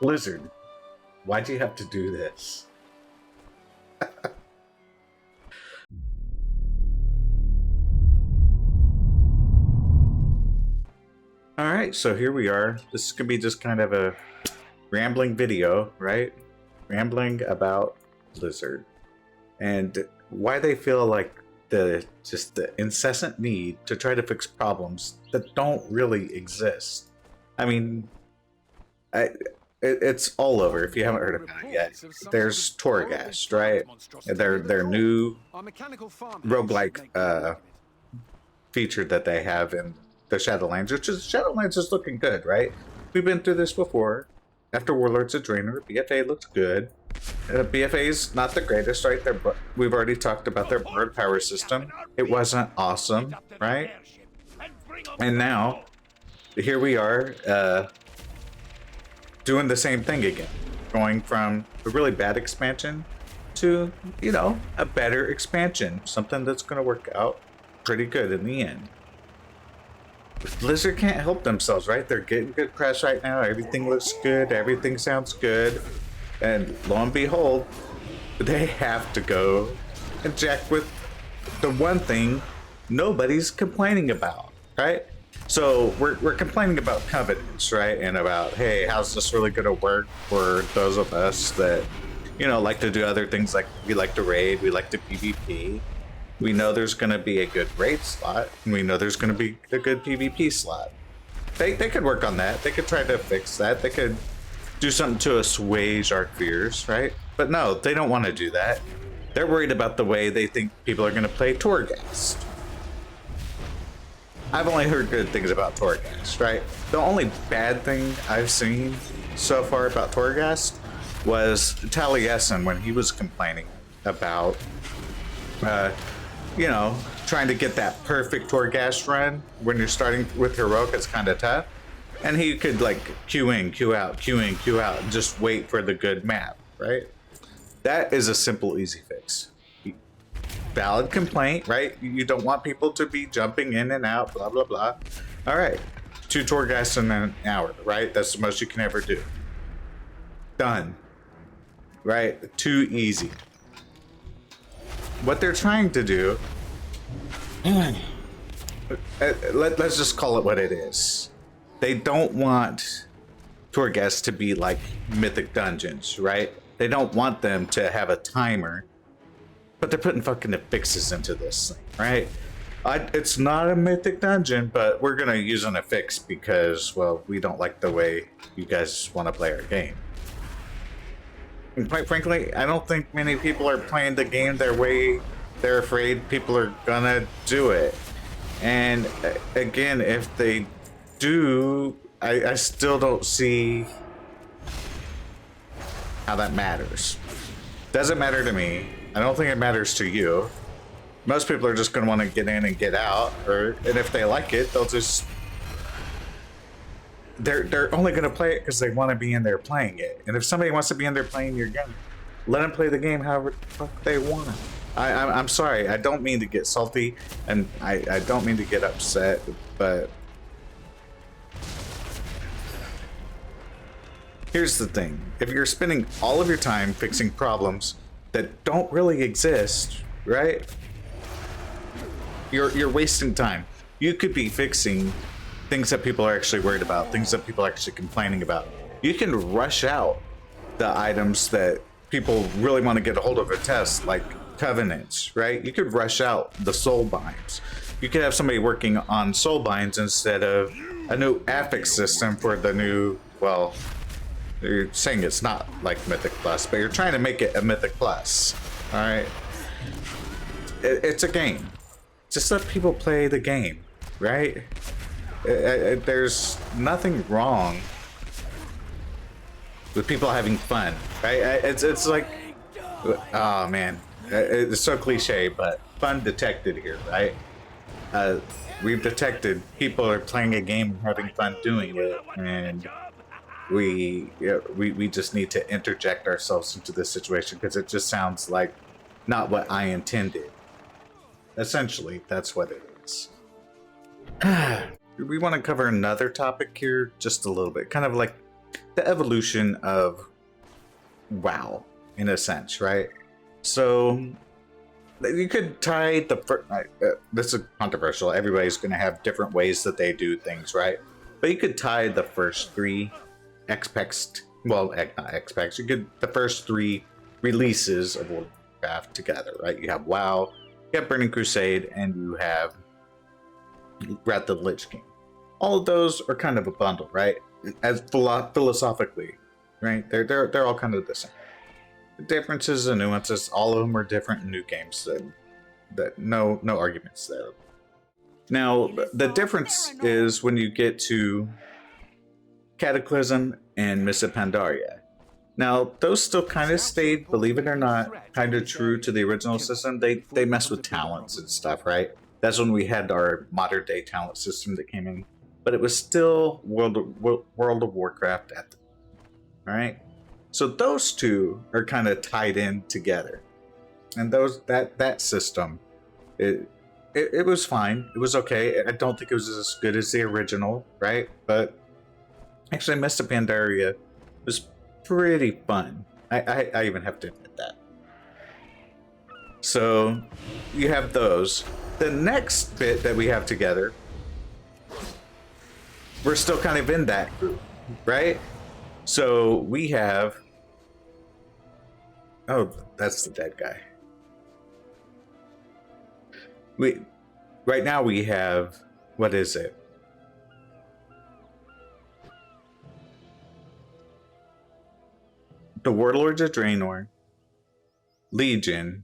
Blizzard, why'd you have to do this? Alright, so here we are. This is gonna be just kind of a rambling video, right? Rambling about Blizzard. And why they feel like the incessant need to try to fix problems that don't really exist. I mean, it's all over if you haven't heard about it yet. There's Torghast, right? Their new roguelike feature that they have in the Shadowlands, which is Shadowlands is looking good, right? We've been through this before. After Warlords of Draenor, BFA looks good. BFA is not the greatest, right? We've already talked about their bird power system. It wasn't awesome, right? And now, here we are, doing the same thing again. Going from a really bad expansion to, you know, a better expansion. Something that's going to work out pretty good in the end. Blizzard can't help themselves, right? They're getting good press right now. Everything looks good. Everything sounds good. And lo and behold, they have to go and jack with the one thing nobody's complaining about, right? So we're complaining about covenants, right? And about, hey, how's this really going to work for those of us that, you know, like to do other things, like we like to raid, we like to PvP. We know there's going to be a good raid slot, and we know there's going to be a good PvP slot. They could work on that. They could try to fix that. They could do something to assuage our fears, right? But no, they don't want to do that. They're worried about the way they think people are going to play Torghast. I've only heard good things about Torghast, right? The only bad thing I've seen so far about Torghast was Taliesin when he was complaining about you know, trying to get that perfect Torghast run when you're starting with Heroic, it's kind of tough. And he could like queue in, queue out, queue in, queue out, and just wait for the good map, right? That is a simple, easy fix. Valid complaint, right? You don't want people to be jumping in and out, blah, blah, blah. All right, 2 Torghasts in an hour, right? That's the most you can ever do. Done. Right? Too easy. What they're trying to do, let's just call it what it is. They don't want Torghast to be like Mythic Dungeons, right? They don't want them to have a timer, but they're putting fucking fixes into this thing, right? It's not a Mythic Dungeon, but we're gonna use an affix because, well, we don't like the way you guys want to play our game. And quite frankly, I don't think many people are playing the game their way. They're afraid people are gonna do it. And again, if they do, I still don't see how that matters. Doesn't matter to me. I don't think it matters to you. Most people are just gonna want to get in and get out, and if they like it, they'll just... They're only going to play it because they want to be in there playing it. And if somebody wants to be in there playing your game, let them play the game however the fuck they want. I'm sorry. I don't mean to get salty, and I don't mean to get upset, but here's the thing. If you're spending all of your time fixing problems that don't really exist, right? You're wasting time. You could be fixing things that people are actually worried about, things that people are actually complaining about. You can rush out the items that people really want to get a hold of or test, like covenants, right? You could rush out the soul binds. You could have somebody working on soul binds instead of a new affix system for the new, well, you're saying it's not like Mythic Plus, but you're trying to make it a Mythic Plus, all right? It's a game. Just let people play the game, right? There's nothing wrong with people having fun, right? It's like, oh man, it's so cliche, but fun detected here, right? We've detected people are playing a game and having fun doing it, and we just need to interject ourselves into this situation because it just sounds like not what I intended. Essentially, that's what it is. We want to cover another topic here just a little bit, kind of like the evolution of WoW in a sense, right? So you could tie the first. This is controversial. Everybody's going to have different ways that they do things, right? But you could tie the first three XPEX, well, not XPEX. You could the first three releases of Warcraft together, right? You have WoW, you have Burning Crusade, and you have Wrath of the Lich King. All of those are kind of a bundle, right? As philosophically, right? They're all kind of the same. The differences and nuances, all of them are different in new games. That no arguments there. Now the difference is when you get to Cataclysm and Mists of Pandaria. Now those still kind of stayed, believe it or not, kind of true to the original system. They mess with talents and stuff, right? That's when we had our modern day talent system that came in, but it was still World of Warcraft at the time. All right. So those two are kind of tied in together, and that system, it was fine. It was okay. I don't think it was as good as the original, right? But actually, Mists of Pandaria was pretty fun. I even have to admit that. So you have those. The next bit that we have together, we're still kind of in that group, right? So we have, oh, that's the dead guy. Right now we have, what is it? The Warlords of Draenor, Legion,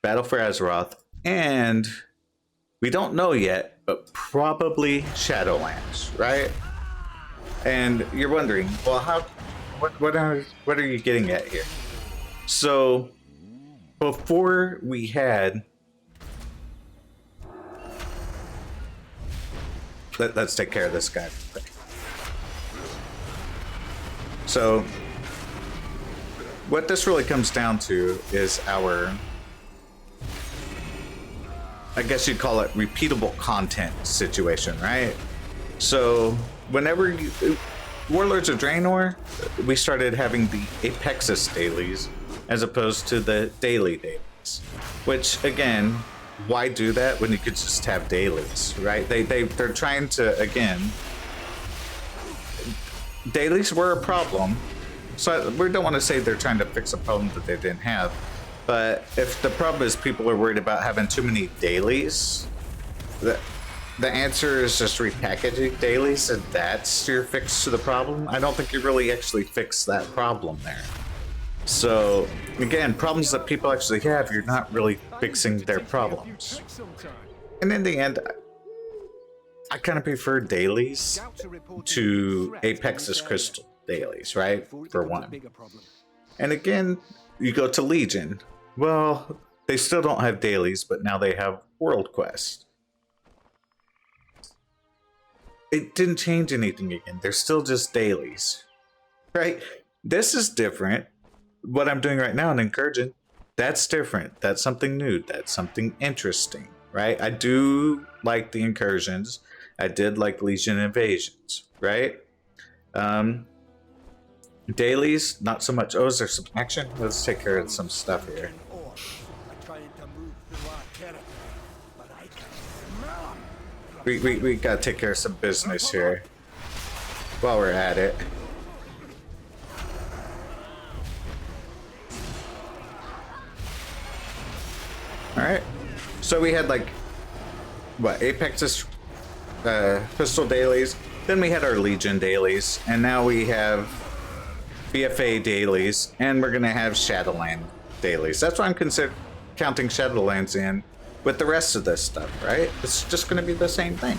Battle for Azeroth, and we don't know yet, but probably Shadowlands, right? And you're wondering, well, what are you getting at here? So before we had, let's take care of this guy. So what this really comes down to is our, I guess you'd call it repeatable content situation, right? So whenever you, Warlords of Draenor, we started having the Apexis dailies as opposed to the daily dailies, which again, why do that when you could just have dailies, right? They're trying to, again, dailies were a problem. So we don't want to say they're trying to fix a problem that they didn't have, but if the problem is people are worried about having too many dailies, the answer is just repackaging dailies, and that's your fix to the problem. I don't think you really actually fix that problem there. So again, problems that people actually have, you're not really fixing their problems. And in the end, I kind of prefer dailies to Apex's Crystal dailies, right? For one. And again, you go to Legion. Well, they still don't have dailies, but now they have World Quest. It didn't change anything again. They're still just dailies, right? This is different. What I'm doing right now in Incursion, that's different. That's something new. That's something interesting, right? I do like the incursions. I did like Legion Invasions, right? Dailies, not so much. Oh, is there some action? Let's take care of some stuff here. We gotta take care of some business here while we're at it. Alright, so we had like, what, Apex's Crystal dailies, then we had our Legion dailies, and now we have BFA dailies, and we're gonna have Shadowland dailies. That's why I'm counting Shadowlands in with the rest of this stuff, right? It's just gonna be the same thing.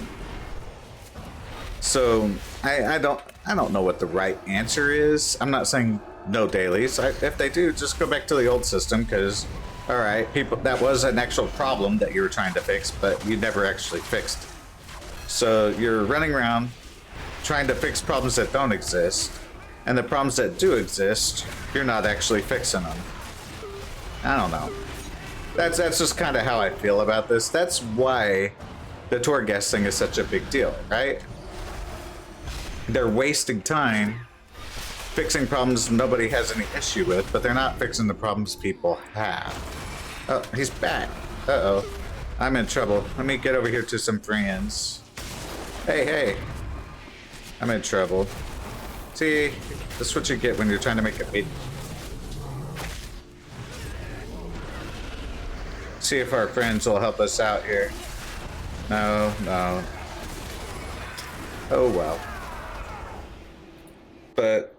So I don't know what the right answer is. I'm not saying no dailies. If they do, just go back to the old system, because all right, people, that was an actual problem that you were trying to fix, but you never actually fixed it. So you're running around trying to fix problems that don't exist, and the problems that do exist, you're not actually fixing them. I don't know. That's just kind of how I feel about this. That's why the tour guest thing is such a big deal, right? They're wasting time fixing problems nobody has any issue with, but they're not fixing the problems people have. Oh, he's back. Uh-oh. I'm in trouble. Let me get over here to some friends. Hey, hey. I'm in trouble. See, that's what you get when you're trying to make a video. See if our friends will help us out here. No, no. Oh well. But,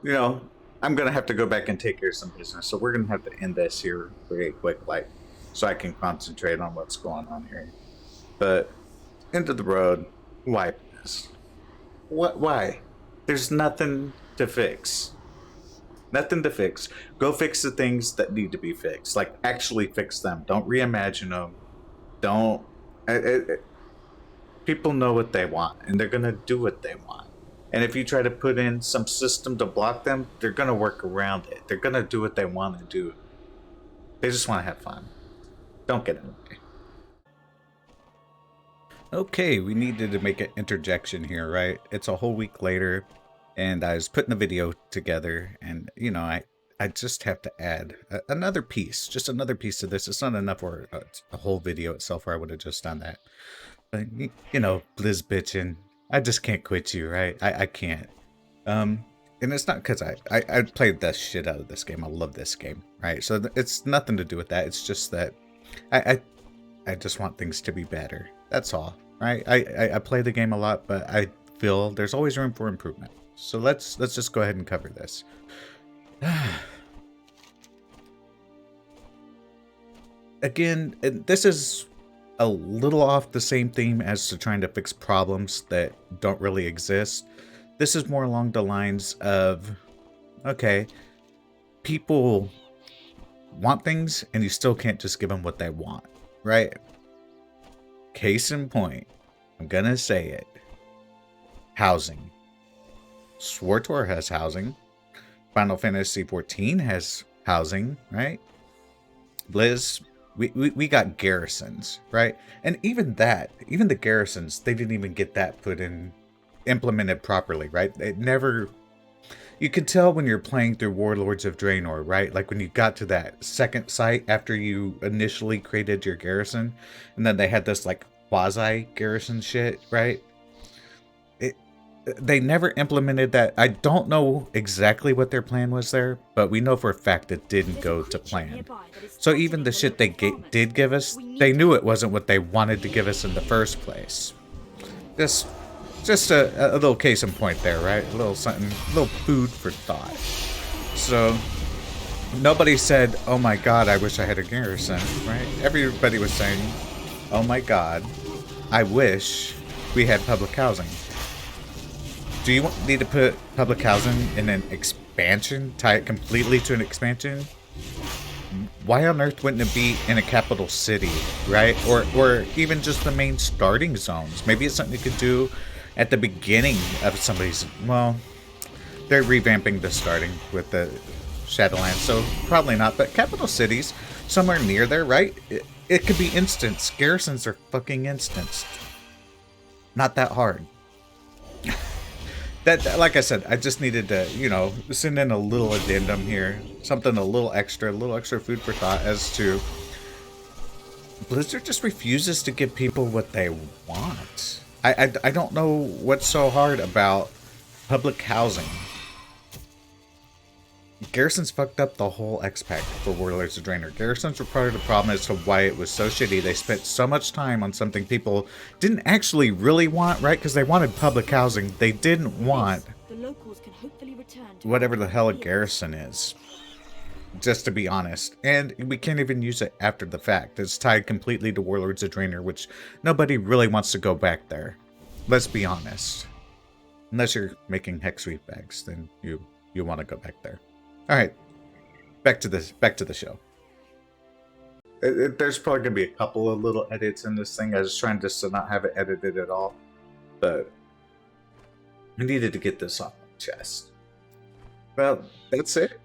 you know, I'm gonna have to go back and take care of some business, so we're gonna have to end this here very quick, like, so I can concentrate on what's going on here. But, end of the road, why this? What? Why? There's nothing to fix. Nothing to fix. Go fix the things that need to be fixed. Like, actually fix them. Don't reimagine them. Don't. People know what they want, and they're gonna do what they want. And if you try to put in some system to block them, they're gonna work around it. They're gonna do what they want to do. They just want to have fun. Don't get in the way. Okay, we needed to make an interjection here, right? It's a whole week later, and I was putting a video together, and, you know, I just have to add another piece, just another piece to this. It's not enough for a whole video itself, or I would have just done that. But, you know, Blizz bitching. I just can't quit you, right? I can't. And it's not because I played the shit out of this game. I love this game, right? So it's nothing to do with that. It's just that I just want things to be better. That's all, right? I play the game a lot, but I feel there's always room for improvement. So let's just go ahead and cover this. Again, this is a little off the same theme as to trying to fix problems that don't really exist. This is more along the lines of, okay, people want things and you still can't just give them what they want, right? Case in point, I'm gonna say it. Housing. SWTOR has housing. Final Fantasy XIV has housing, right? Blizz, we got garrisons, right? And even the garrisons, they didn't even get that implemented properly, right? It never. You could tell when you're playing through Warlords of Draenor, right? Like when you got to that second site after you initially created your garrison, and then they had this like quasi garrison shit, right? They never implemented that. I don't know exactly what their plan was there, but we know for a fact it didn't go to plan. So even the shit they did give us, they knew it wasn't what they wanted to give us in the first place. Just a little case in point there, right? A little something, a little food for thought. So nobody said, "Oh my God, I wish I had a garrison," right? Everybody was saying, "Oh my God, I wish we had public housing." Do you need to put public housing in an expansion? Tie it completely to an expansion? Why on earth wouldn't it be in a capital city, right? Or even just the main starting zones? Maybe it's something you could do at the beginning of somebody's... Well, they're revamping the starting with the Shadowlands, so probably not. But capital cities, somewhere near there, right? It could be instanced. Garrisons are fucking instanced. Not that hard. That, like I said, I just needed to, you know, send in a little addendum here. Something a little extra food for thought as to... Blizzard just refuses to give people what they want. I don't know what's so hard about public housing. Garrisons fucked up the whole X-Pack for Warlords of Draenor. Garrisons were part of the problem as to why it was so shitty. They spent so much time on something people didn't actually really want, right? Because they wanted public housing. They didn't want whatever the hell a garrison is. Just to be honest. And we can't even use it after the fact. It's tied completely to Warlords of Draenor, which nobody really wants to go back there. Let's be honest. Unless you're making hex reef bags, then you want to go back there. All right, back to the show. There's probably gonna be a couple of little edits in this thing. I was trying just to not have it edited at all, but I needed to get this off my chest. Well, that's it.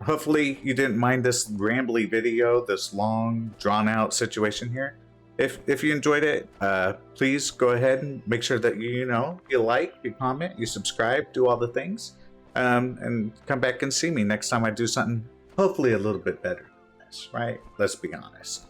Hopefully you didn't mind this rambly video, this long, drawn-out situation here. If you enjoyed it, please go ahead and make sure that you like, you comment, you subscribe, do all the things, and come back and see me next time I do something hopefully a little bit better than this. Right? Let's be honest.